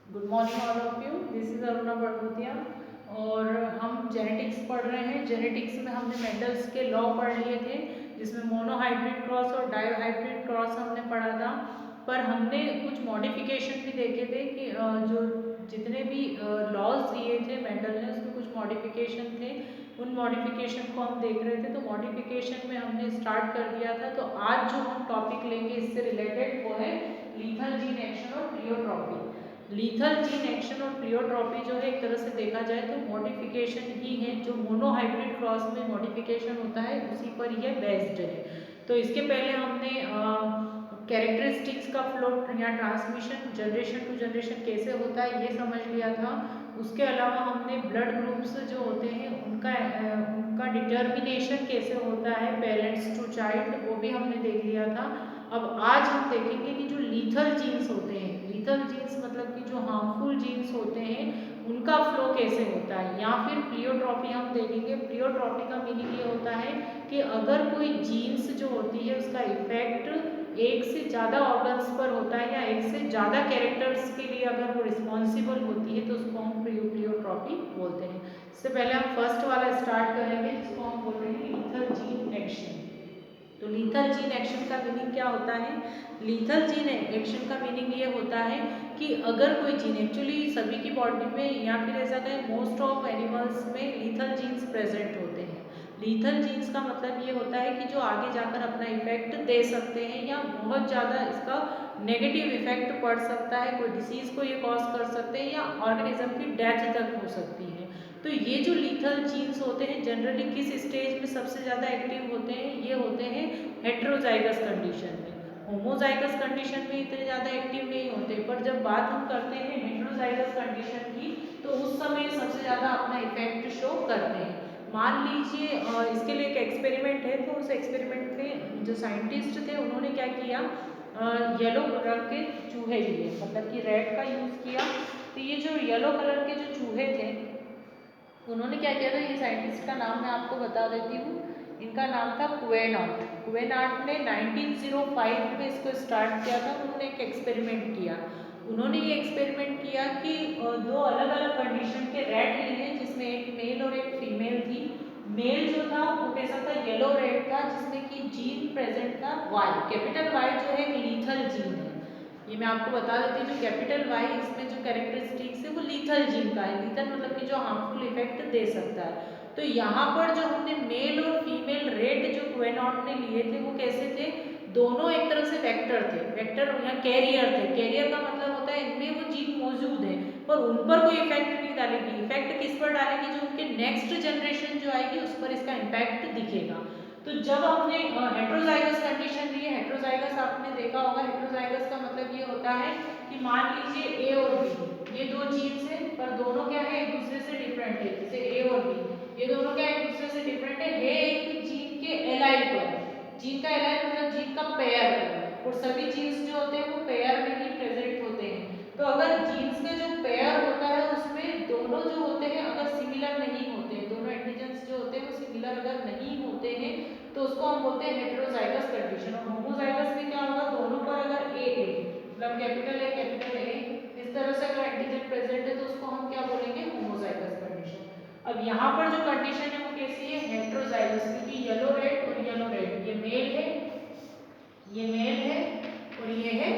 Good morning all of you, this is Aruna Badgutiya और हम genetics पढ़ रहे हैं। जेनेटिक्स में हमने मेंडल्स के लॉ पढ़ लिए थे, जिसमें मोनोहाइब्रिड क्रॉस और डायोहाइब्रिड क्रॉस हमने पढ़ा था। पर हमने कुछ मॉडिफिकेशन भी देखे थे कि जो जितने भी लॉज दिए थे मेंडल ने, उसमें कुछ मॉडिफिकेशन थे। उन मॉडिफिकेशन को हम देख रहे थे, तो मॉडिफिकेशन में हमने स्टार्ट कर दिया था। तो आज जो हम टॉपिक लेंगे इससे रिलेटेड वो है लीथल जीन एक्शन और प्लियोट्रॉपी। लीथल जीन एक्शन और प्लियोट्रॉपी जो है एक तरह से देखा जाए तो मॉडिफिकेशन ही है, जो मोनोहाइब्रिड क्रॉस में मॉडिफिकेशन होता है उसी पर यह बेस्ड है। तो इसके पहले हमने कैरेक्टरिस्टिक्स का फ्लो या ट्रांसमिशन जनरेशन टू जनरेशन कैसे होता है ये समझ लिया था। उसके अलावा हमने ब्लड ग्रुप्स जो होते हैं उनका डिटर्मिनेशन कैसे होता है पेरेंट्स टू चाइल्ड, वो भी हमने देख लिया था। अब आज हम देखेंगे कि जो लीथल जीन्स होते हैं, लीथल जीन्स मतलब कि जो हार्मफुल जीन्स होते हैं उनका फ्लो कैसे होता है, या फिर प्लियोट्रॉपी हम देखेंगे। प्लियोट्रॉपी का मीनिंग ये होता है कि अगर कोई जीन्स जो होती है उसका इफेक्ट एक से ज़्यादा ऑर्गन्स पर होता है या एक से ज़्यादा कैरेक्टर्स के लिए अगर वो रिस्पॉन्सिबल होती है तो उसको हम प्लियोट्रॉपी बोलते हैं। इससे पहले हम फर्स्ट वाला स्टार्ट करेंगे जिसको हम बोल रहे हैं लीथल जीन एक्शन। तो लीथल जीन एक्शन का मीनिंग क्या होता है? लीथल जीन एक्शन का मीनिंग ये होता है कि अगर कोई जीन, एक्चुअली सभी की बॉडी में या फिर ऐसा कहें मोस्ट ऑफ एनिमल्स में लीथल जीन्स प्रेजेंट होते हैं। लीथल जीन्स का मतलब ये होता है कि जो आगे जाकर अपना इफेक्ट दे सकते हैं या बहुत ज़्यादा इसका नेगेटिव इफेक्ट पड़ सकता है, कोई डिसीज को ये कॉज कर सकते हैं या ऑर्गेनिज्म की डेथ तक हो सकती है। तो ये जो लीथल जीन्स होते हैं जनरली किस स्टेज में सबसे ज़्यादा एक्टिव होते हैं? ये होते हैं हेट्रोजाइगस कंडीशन में। होमोजाइगस कंडीशन में इतने ज़्यादा एक्टिव नहीं होते, पर जब बात हम करते हैं हेट्रोजाइगस कंडीशन की तो उस समय सबसे ज़्यादा अपना इफेक्ट शो करते हैं। मान लीजिए इसके लिए एक एक्सपेरिमेंट है, तो उस एक्सपेरिमेंट में जो साइंटिस्ट थे उन्होंने क्या किया, येलो रंग के चूहे लिए, मतलब कि रेड का यूज़ किया। तो ये जो येलो कलर के जो चूहे थे उन्होंने क्या किया था, ये साइंटिस्ट का नाम मैं आपको बता देती हूँ। इनका नाम था कुवेनाट। कुवेनाट ने 1905 में इसको स्टार्ट किया था। उन्होंने एक एक्सपेरिमेंट किया। उन्होंने ये एक्सपेरिमेंट किया कि दो अलग अलग कंडीशन के रैट लिए, जिसमें एक मेल और एक फीमेल थी। मेल जो था वो कैसा था, येलो रेड था, जिसमें कि जीन प्रेजेंट था वाई। कैपिटल वाई जो है एक लीथल जीन है। ये मैं आपको बता देती हूँ, जो कैपिटल वाई इसमें जो कैरेक्टरिस्टिक्स है वो लीथल जीन का है। लीथल मतलब कि जो हार्मफुल इफेक्ट दे सकता है। तो यहाँ पर जो हमने मेल और फीमेल रेट जो क्वेनॉट ने लिए थे वो कैसे थे, दोनों एक तरह से वेक्टर थे। वेक्टर या कैरियर थे। कैरियर का मतलब होता है इनमें वो जीन मौजूद है पर उन पर कोई इफेक्ट नहीं डालेगी। इफेक्ट किस पर डालेगी, जो उनके नेक्स्ट जनरेशन जो आएगी उस पर इसका इम्पैक्ट दिखेगा। तो जब हमने हेट्रोजाइगस कंडीशन ली है, हेट्रोजाइगस आपने देखा होगा, हेट्रोजाइगस का मतलब ये होता है कि मान लीजिए ए और बी ये दो जीन्स हैं, पर दोनों क्या है एक दूसरे से डिफरेंट है। जैसे ए और बी ये दोनों क्या एक दूसरे से डिफरेंट है एक जीन के एलाइल पर। जीन का एलाइल मतलब जीन का पेयर पर, और सभी जीन्स जो होते हैं वो पेयर में ही प्रेजेंट होते हैं। तो अगर जीन्स का जो पेयर होता है उसमें दोनों जो होते हैं अगर सिमिलर नहीं होते हैं, दोनों एंटीजेंस जो होते हैं वो सिमिलर अगर नहीं होते हैं तो उसको हम बोलते हैं हेट्रोजाइगस कंडीशन। और होमोजाइगस में क्या होगा, दोनों पर अगर ए मतलब कैपिटल ए इस तरह से अगर एंटीजन प्रेजेंट है तो उसको हम क्या बोलेंगे, होमोजाइगस कंडीशन। अब यहाँ पर जो कंडीशन है वो कैसी है, हेट्रोजाइगस, क्योंकि येलो रेड और येलो रेड ये मेल है, ये मेल है और ये है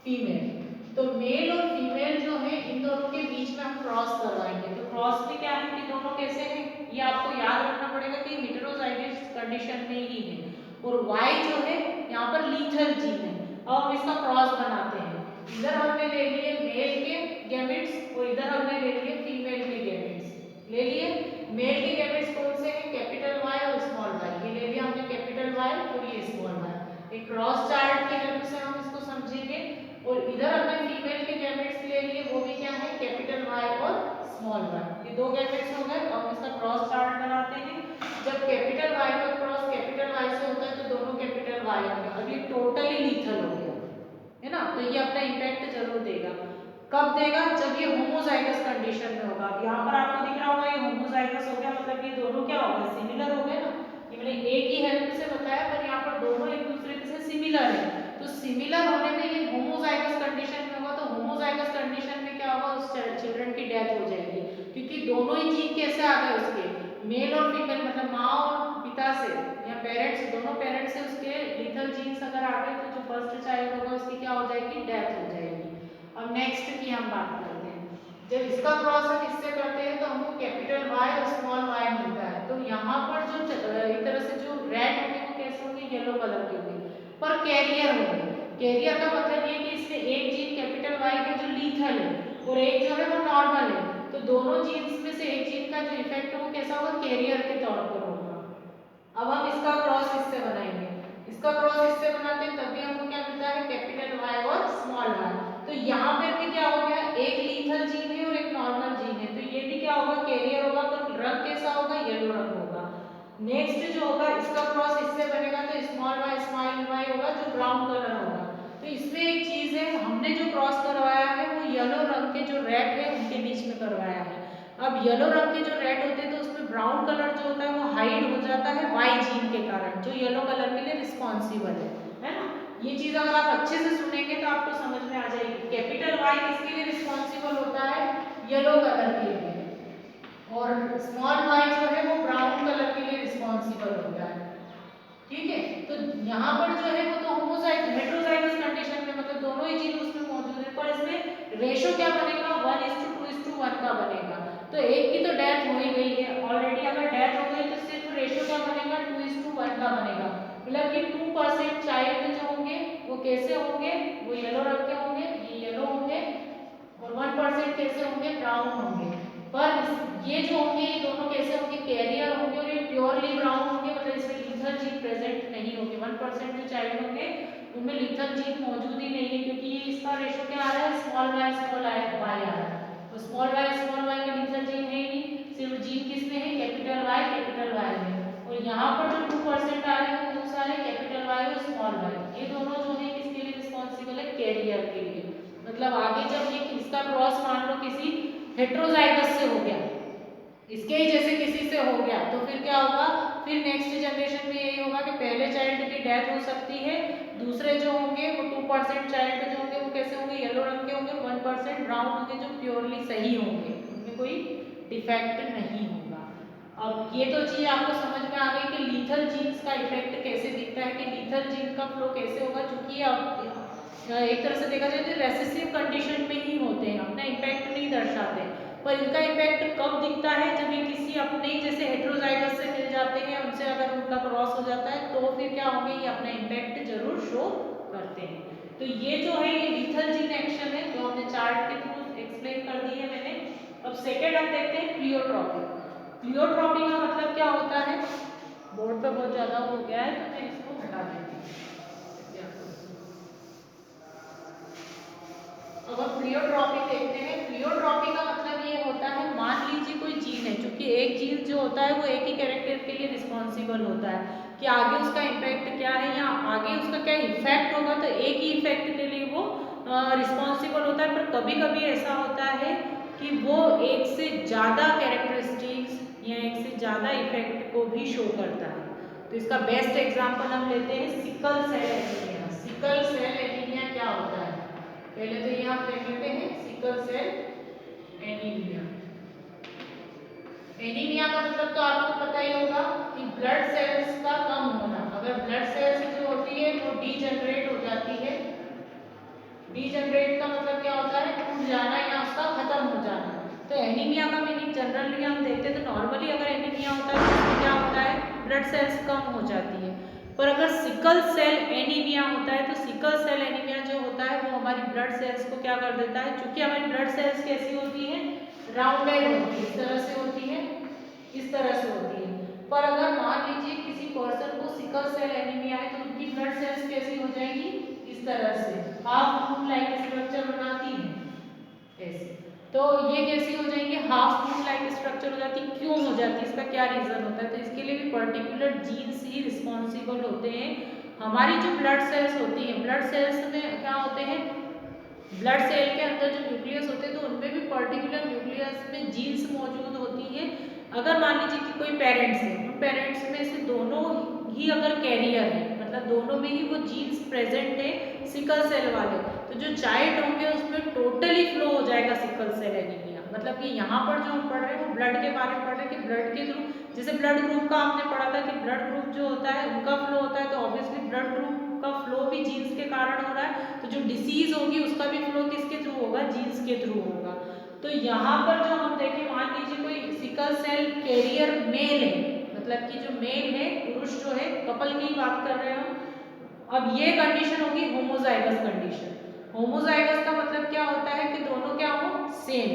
फीमेल। तो मेल और फीमेल जो है इन दोनों के बीच में हम क्रॉस करवाएंगे। तो क्रॉस में क्या है कि दोनों कैसे हैं, ये आपको याद रखना पड़ेगा कि हेटेरोजाइगस कंडीशन में ही है। और Y जो है यहाँ पर लीथल जीन है। अब हम इसका क्रॉस बनाते हैं। इधर हमने ले लिए मेल के गैमेट्स और इधर हमने ले लिए फीमेल के गैमेट्स। ले लिए मेल के गैमेट्स कौन से हैं, कैपिटल Y और स्मॉल y। ये ले लिया हमने कैपिटल Y और ये स्मॉल y। एक क्रॉस चार्ट की हेल्प से हम इसको समझेंगे। और इधर हमने फीमेल के गैमेट्स ले लिए, वो भी क्या है कैपिटल Y और स्मॉल y। ये दो गैमेट्स हो गए। अब इसका क्रॉस चार्ट बनाते हैं। जब कैपिटल Y का क्रॉस कैपिटल Y से होता है तो दोनों कैपिटल Y होंगे। अब ये टोटली लीथल हो गया है ना, तो ये अपना इम्पैक्ट जरूर देगा। कब देगा, जब ये होमोजाइगस कंडीशन में होगा। अब यहाँ पर आपको दिख रहा होगा ये होमोजाइगस हो गया, मतलब ये दोनों क्या हो गए, सिमिलर हो गए ना। ये मैंने ए की हेल्प से बताया, पर यहाँ पर दोनों एक दूसरे से सिमिलर है। तो सिमिलर होने में ये होमोजाइगस कंडीशन में होगा। तो होमोजाइगस कंडीशन में मेल और फीमेल मतलब माँ और पिता से या पेरेंट्स, दोनों पेरेंट्स से उसके लीथल जीन्स अगर आ गए तो जो फर्स्ट चाइल्ड होगा उसकी क्या हो जाएगी, डेथ हो जाएगी। अब नेक्स्ट की हम बात करते हैं। जब इसका क्रॉस हम इससे करते हैं तो हमको कैपिटल वाई और स्मॉल वाई मिलता है। तो यहाँ पर जो एक तरह से जो रेड होंगे वो कैसे होंगे, येलो कलर के होंगे, पर कैरियर होंगे। कैरियर का मतलब ये कि इसमें एक जीन कैपिटल वाई है जो लीथल है और एक जो है वो नॉर्मल है। तो दोनों जीन्स में से एक जीन का जो इफेक्ट है वो कैसा होगा, कैरियर के तौर पर होगा। अब हम इसका क्रॉस इससे बनाएंगे, इसका क्रॉस इससे बनाते हैं तब भी हमको क्या मिलता है, कैपिटल वाई और स्मॉल वाई। तो यहाँ पे भी क्या हो गया, एक लीथल जीन है और एक नॉर्मल जीन है, तो ये भी क्या होगा, कैरियर होगा, पर रंग कैसा होगा, येलो रंग होगा। नेक्स्ट जो होगा इसका क्रॉस इससे बनेगा तो स्मॉल वाई होगा जो ब्राउन कलर होगा। तो इसमें एक चीज है, हमने जो क्रॉस करवाया है वो येलो रंग के जो रेड है उनके बीच में करवाया है। अब येलो रंग के जो रेड होते हैं तो उसमें ब्राउन कलर जो होता है वो हाइड हो जाता है वाई जीन के कारण, जो येलो कलर के लिए रिस्पॉन्सिबल है ना। ये चीज अगर आप अच्छे से सुनेंगे तो आपको समझ में आ जाएगी। कैपिटल वाई किसके लिए रिस्पॉन्सिबल होता है, येलो कलर के लिए, और स्मॉल वाई जो है वो ब्राउन कलर के लिए रिस्पॉन्सिबल होता है। ठीक है, तो यहाँ पर जो है वो तो होमोजाइगस हेटेरोजाइगस कंडीशन में, मतलब दोनों ही जीन उसमें मौजूद है, पर इसमें रेशो क्या बनेगा, 1:2:1 का बनेगा। तो एक की तो डेथ हो ही गई है ऑलरेडी, अगर डेथ हो गई तो सिर्फ रेशो क्या बनेगा, 2:1 का बनेगा। मतलब कि 2% चाइल्ड जो होंगे वो कैसे होंगे, वो येलो रंग के होंगे, ये येलो होंगे, और 1% कैसे होंगे, ब्राउन होंगे। पर ये जो होंगे ये दोनों कैसे होंगे, कैरियर होंगे, और ये प्योरली ब्राउन होंगे, मतलब इसमें लीथल जीन प्रेजेंट नहीं होंगे। 1% जो चाइल्ड होंगे उनमें लीथल जीन मौजूद ही नहीं है, क्योंकि ये इसका रेशो क्या आ रहा है, स्मॉल वाई आ रहा है। तो स्मॉल वाई में लीथल जीन है ही नहीं, सिर्फ जीन किसमें है, कैपिटल वाई में। और यहाँ पर जो 2% आ रहे हैं वो कौन सा है, कैपिटल वाई और स्मॉल वाई, ये दोनों जो है किसके लिए रिस्पॉन्सिबल है, कैरियर के लिए। मतलब आगे जब ये इसका क्रॉस मान लो किसी हेटेरोजाइगस से हो गया, इसके ही जैसे किसी से हो गया, तो फिर क्या होगा, फिर नेक्स्ट जनरेशन में यही होगा कि पहले चाइल्ड की डेथ हो सकती है, दूसरे जो होंगे वो 2% चाइल्ड जो होंगे वो कैसे होंगे, येलो रंग के होंगे, 1% ब्राउन होंगे जो प्योरली सही होंगे, उनमें कोई डिफेक्ट नहीं होगा। अब ये तो चीज आपको समझ में आ गई कि लीथल जीन्स का इफेक्ट कैसे दिखता है, कि लीथल जीन का फ्लो कैसे होगा, क्योंकि एक तरह से देखा जाए तो रेसेसिव कंडीशन में ही होते हैं, अपना इम्पैक्ट नहीं दर्शाते। पर इनका इम्पैक्ट कब दिखता है, जब ये किसी अपने ही जैसे हेटेरोजाइगस से मिल जाते हैं, उनसे अगर उनका क्रॉस हो जाता है तो फिर क्या होंगे, ये अपना इम्पैक्ट जरूर शो करते हैं। तो ये जो है ये लीथल जीन एक्शन है जो हमने चार्ट के थ्रू एक्सप्लेन कर दी है मैंने। अब सेकेंड हम देखते हैं प्लियोट्रॉपी। प्लियोट्रॉपी का मतलब क्या होता है, बोर्ड पे बहुत ज्यादा हो गया है तो मैं इसको हटा देती हूँ। अब हम प्लियोट्रॉपी देखते हैं। प्लियोट्रॉपी का मतलब ये होता है, मान लीजिए कोई जीन है, क्योंकि एक जीन जो होता है वो एक ही कैरेक्टर के लिए रिस्पॉन्सिबल होता है कि आगे उसका इम्पैक्ट क्या है या आगे उसका क्या इफेक्ट होगा, तो एक ही इफेक्ट के लिए वो रिस्पॉन्सिबल होता है। पर कभी कभी ऐसा होता है कि वो एक से ज़्यादा कैरेक्टरिस्टिक्स या एक से ज़्यादा इफेक्ट को भी शो करता है। तो इसका बेस्ट एग्जाम्पल हम लेते हैं sickle cell anaemia. Sickle cell anaemia क्या होता है, पहले तो ये आप देख लेते हैं, सिकल सेल एनीमिया। एनीमिया का मतलब तो आपको पता ही होगा कि ब्लड सेल्स का कम होना। अगर ब्लड सेल्स जो होती है वो डीजनरेट हो जाती है, डीजनरेट का मतलब क्या होता है, टूट जाना या उसका खत्म हो जाना। तो एनीमिया का मीनिंग जनरली हम देखते हैं तो नॉर्मली अगर एनीमिया होता है तो उसमें क्या होता है, ब्लड सेल्स कम हो जाती है। पर अगर सिकल सेल एनीमिया होता है तो सिकल सेल एनीमिया जो होता है वो हमारी ब्लड सेल्स को क्या कर देता है, क्योंकि हमारी ब्लड सेल्स कैसी होती है, राउंडेड होती है, इस तरह से होती है, इस तरह से होती है। पर अगर मान लीजिए किसी पर्सन को सिकल सेल एनीमिया है तो उनकी ब्लड सेल्स कैसी हो जाएगी, इस तरह से हाफ मून लाइक स्ट्रक्चर बनाती है ऐसे। तो ये कैसी हो जाएंगे, हाफ मून लाइक स्ट्रक्चर हो जाती है। क्यों हो जाती है, इसका क्या रीजन होता है, तो इसके लिए भी पर्टिकुलर जीन्स ही रिस्पॉन्सिबल होते हैं। हमारी जो ब्लड सेल्स होती है, ब्लड सेल्स में क्या होते हैं, ब्लड सेल के अंदर जो न्यूक्लियस होते हैं तो उनमें भी पर्टिकुलर न्यूक्लियस में जीन्स मौजूद होती है। अगर मान लीजिए कि कोई पेरेंट्स है, उन पेरेंट्स में से दोनों ही अगर कैरियर है, मतलब दोनों में ही वो जीन्स प्रेजेंट है सिकल सेल वाले, तो जो चाइल्ड होंगे उसमें टोटली फ्लो हो जाएगा सिकल सेल एनीमिया। मतलब कि यहाँ पर जो हम पढ़ रहे हैं वो ब्लड के बारे में पढ़ रहे हैं कि ब्लड के थ्रू जैसे ब्लड ग्रुप का हमने पढ़ा था कि ब्लड ग्रुप जो होता है उनका फ्लो होता है, तो ऑब्वियसली ब्लड ग्रुप का फ्लो भी जीन्स के कारण हो रहा है, तो जो डिसीज होगी उसका भी फ्लो किसके थ्रू होगा, जीन्स के थ्रू होगा। तो यहाँ पर जो हम देखें, मान लीजिए कोई सिकल सेल कैरियर मेल है, मतलब कि जो मेल है, पुरुष जो है, कपल की बात कर रहे हैं हम। अब ये कंडीशन होगी होमोजाइगस कंडीशन। होमोजाइगस का मतलब क्या होता है कि दोनों क्या हो, सेम,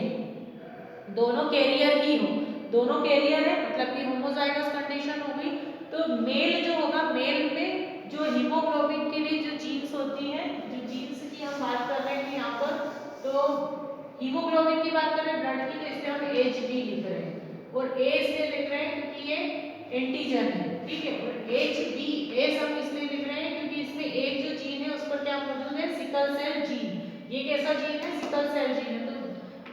दोनों कैरियर ही हो, दोनों कैरियर है, मतलब कि होमोजाइगस कंडीशन हो गई। तो मेल जो होगा, मेल में जो हीमोग्लोबिन के लिए जो जीन्स होती है, जो जीन्स की हम बात कर रहे हैं यहाँ पर, तो हीमोग्लोबिन की बात करें ब्लड की, तो इसमें हम HB लिख रहे हैं, और A इसलिए लिख रहे हैं क्योंकि ये एंटीजन है, ठीक है। और HBS हम इसलिए लिख रहे हैं क्योंकि इसमें एक जो जीन है उस पर क्या मौजूद है, सिकल सेल जीन। ये कैसा जीन है, सिकल सेल जीन है। तो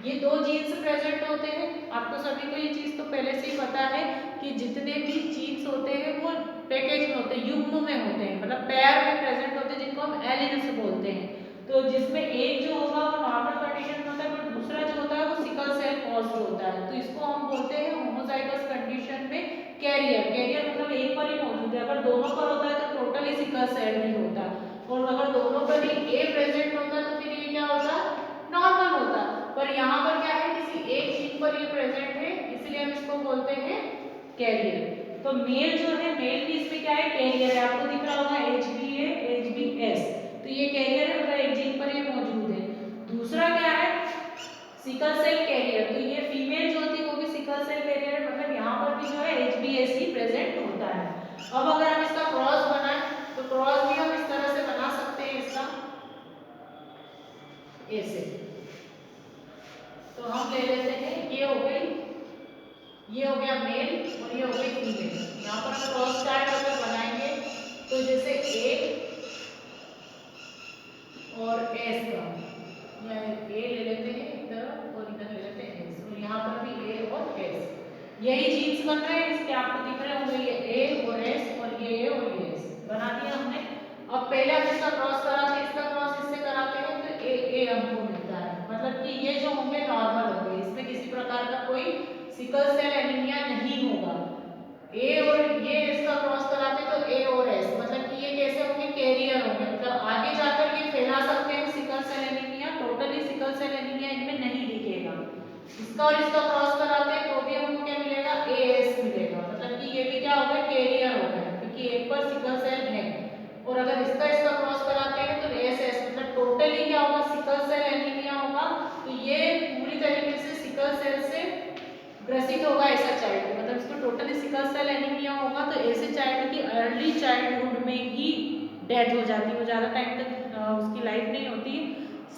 ये दो जीन्स प्रेजेंट होते हैं। आपको सभी को ये चीज तो पहले से ही पता है कि जितने भी जीन्स होते हैं वो पैकेज में होते हैं, युग्म में होते हैं, मतलब पेयर में प्रेजेंट होते हैं, जिनको हम एलील्स बोलते हैं। तो जिसमें एक जो होगा वो नॉर्मल कंडीशन में होता है, पर दूसरा जो होता है वो सिकल सेल कॉज्ड होता है। तो इसको हम बोलते हैं होमोजाइगस कंडीशन में कैरियर। कैरियर मतलब एक पर ही मौजूद है, अगर दोनों पर होता है तो टोटली सिकल सेल ही होता है, और अगर दोनों पर ही ए प्रेजेंट होता है तो फिर ये क्या होता, नॉर्मल होता। पर यहाँ पर क्या है, किसी एक जीन पर ये प्रेजेंट है, इसलिए हम इसको बोलते हैं कैरियर। तो मेल जो है, मेल भी इसमें क्या है, कैरियर है। आपको दिख रहा होगा HBA HBS, तो ये कैरियर है, मतलब एक जीन पर ये मौजूद है। दूसरा क्या है, सिकल सेल कैरियर। तो ये फीमेल जो होती है वो भी सिकल सेल कैरियर है, मतलब यहाँ पर भी जो है HBS ही प्रेजेंट होता है। अब अगर हम इसका क्रॉस बनाएं तो क्रॉस भी हम इस तरह से बना सकते हैं इसका, ऐसे। तो हम ले लेते हैं, ये हो गई, ये हो गया मेल और ये हो गई फीमेल। यहाँ पर हम क्रॉस चार्ट अगर बनाएंगे तो जैसे A और S का, यहाँ A ले लेते हैं इधर और इधर ले लेते हैं S, और यहाँ पर भी A और S, यही जीन्स बन रहे हैं इसके, आपको दिख रहे होंगे, ये A और S और ये A और ये S बना दिया हमने। अब पहले हम इसका क्रॉस कराते हैं, इसका क्रॉस इससे कराते हैं तो A हमको मिलता है, मतलब कि ये जो होंगे नॉर्मल होंगे, इसमें किसी प्रकार का कोई सिकल सेल एनीमिया नहीं होगा। A और ये इसका क्रॉस कराते तो A और S, मतलब कि ये कैसे होंगे, कैरियर होंगे, मतलब आगे जाकर ये फैला सकते हैं sickle cell anaemia, totally sickle cell anaemia इनमें नहीं दिखेगा। इसका और इसका क्रॉस कराते हैं तो भी हमको क्या मिलेगा, AS मिलेगा, मतलब कि ये भी क्या होगा, कैरियर होगा, क्योंकि एक पर सिकल सेल है। और अगर इसका इसका क्रॉस कराते हैं तो SS, मतलब टोटली क्या होगा, सिकल सेल एनीमिया होगा। तो ये पूरी तरीके से सिकल सेल से ग्रसित होगा ऐसा चाइल्ड, मतलब इसको टोटली सिकल सेल एनीमिया होगा। तो ऐसे चाइल्ड की अर्ली चाइल्डहुड में ही डेथ हो जाती है, वो ज़्यादा टाइम तक उसकी लाइफ नहीं होती,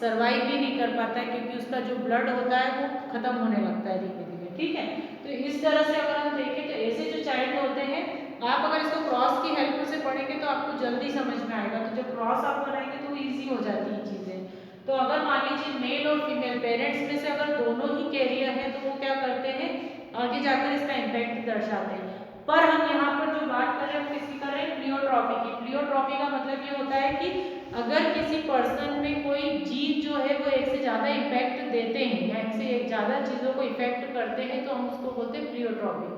सर्वाइव भी नहीं कर पाता है, क्योंकि उसका जो ब्लड होता है वो खत्म होने लगता है धीरे धीरे, ठीक है। तो इस तरह से अगर हम देखें तो ऐसे जो चाइल्ड होते हैं, आप अगर इसको क्रॉस की हेल्प से पढ़ेंगे तो आपको जल्दी समझ में आएगा। तो जब क्रॉस आप बनाएंगे तो ईजी हो जाती है चीज़ें। तो अगर मान लीजिए मेल और फीमेल पेरेंट्स में से अगर दोनों ही कैरियर हैं तो वो क्या करते हैं, आगे जाकर इसका इम्पैक्ट दर्शाते हैं। पर हम यहाँ पर जो बात कर रहे हैं वो किसकी कर रहे हैं, प्लियोट्रॉपी की। प्लियोट्रॉपी का मतलब ये होता है कि अगर किसी पर्सन में कोई जीन जो है वो एक से ज़्यादा इम्पैक्ट देते हैं या एक से ज़्यादा चीज़ों को इफेक्ट करते हैं तो हम उसको बोलते हैं प्लियोट्रॉपी।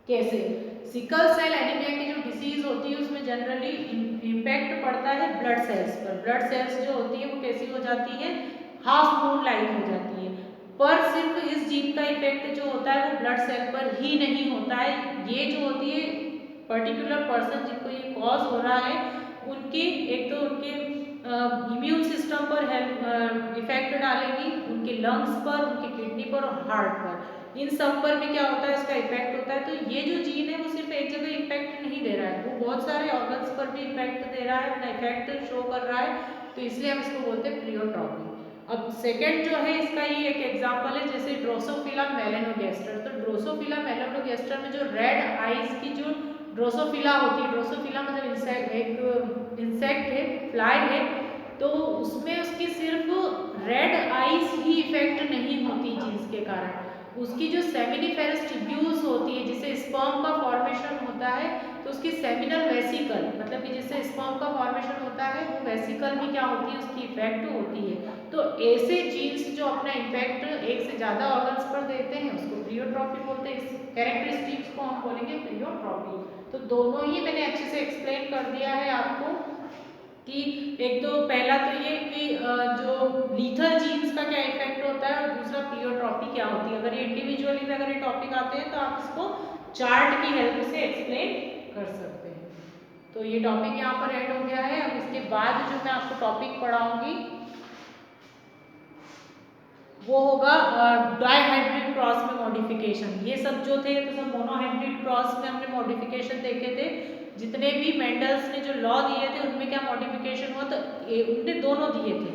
कैसे, सिकल सेल एनीमिया की जो डिसीज होती है उसमें जनरली इम्पैक्ट पड़ता है ब्लड सेल्स पर। ब्लड सेल्स जो होती है वो कैसी हो जाती है, हाफ मून लाइक हो जाती है। पर सिर्फ इस जीन का इफेक्ट जो होता है वो ब्लड सेल पर ही नहीं होता है। ये जो होती है पर्टिकुलर पर्सन जिनको ये कॉज हो रहा है, उनकी एक तो उनके इम्यून सिस्टम पर हेल्प इफेक्ट डालेगी, उनके लंग्स पर, उनकी किडनी पर और हार्ट पर, इन सब पर भी क्या होता है, इसका इफेक्ट होता है। तो ये जो जीन है वो सिर्फ एक जगह इफेक्ट नहीं दे रहा है, वो बहुत सारे ऑर्गन्स पर भी इफेक्ट दे रहा है, अपना इफेक्ट शो कर रहा है। तो इसलिए हम इसको बोलते हैं प्लियोट्रॉपी। अब सेकंड जो है इसका ये एक एग्जांपल है, जैसे ड्रोसोफिला मेलानोगैस्टर। तो ड्रोसोफिला मेलानोगैस्टर में जो रेड आईज की जो ड्रोसोफिला होती है, ड्रोसोफिला मतलब इंसेक्ट, एक इंसेक्ट है, फ्लाई है, तो उसमें उसकी सिर्फ रेड आईज ही इफेक्ट नहीं होती जीन्स के कारण, उसकी जो सेमिनिफेरस ट्यूब्यूल्स होती है जिससे स्पर्म का फॉर्मेशन होता है, तो तो उसकी सेमिनल वेसिकल मतलब कि जिससे स्पर्म का फॉर्मेशन होता है वो वेसिकल भी क्या होती है, उसकी इफेक्ट होती है। तो ऐसे जीन्स जो अपना इम्पैक्ट एक से ज़्यादा ऑर्गन्स पर देते हैं उसको प्लियोट्रॉपी बोलते हैं। इस कैरेक्टरिस्टिक्स को हम बोलेंगे प्लियोट्रॉपी। तो दोनों ही मैंने अच्छे से एक्सप्लेन कर दिया है आपको कि एक तो पहला तो ये कि जो लीथल जीन्स का क्या इफेक्ट होता है और दूसरा प्लियोट्रॉपी क्या होती है। अगर ये इंडिविजुअली में अगर ये टॉपिक आते हैं तो आप इसको चार्ट की हेल्प से एक्सप्लेन कर सकते हैं। तो ये टॉपिक यहाँ पर ऐड हो गया है। अब इसके बाद जो मैं आपको टॉपिक पढ़ाऊंगी वो होगा डाइहाइब्रिड क्रॉस में मॉडिफिकेशन। ये सब जो थे तो सब मोनोहाइब्रिड क्रॉस में हमने मॉडिफिकेशन देखे थे। जितने भी मेंडल्स ने जो लॉ दिए थे उनमें क्या मॉडिफिकेशन हुआ, तो उनने दोनों दिए थे,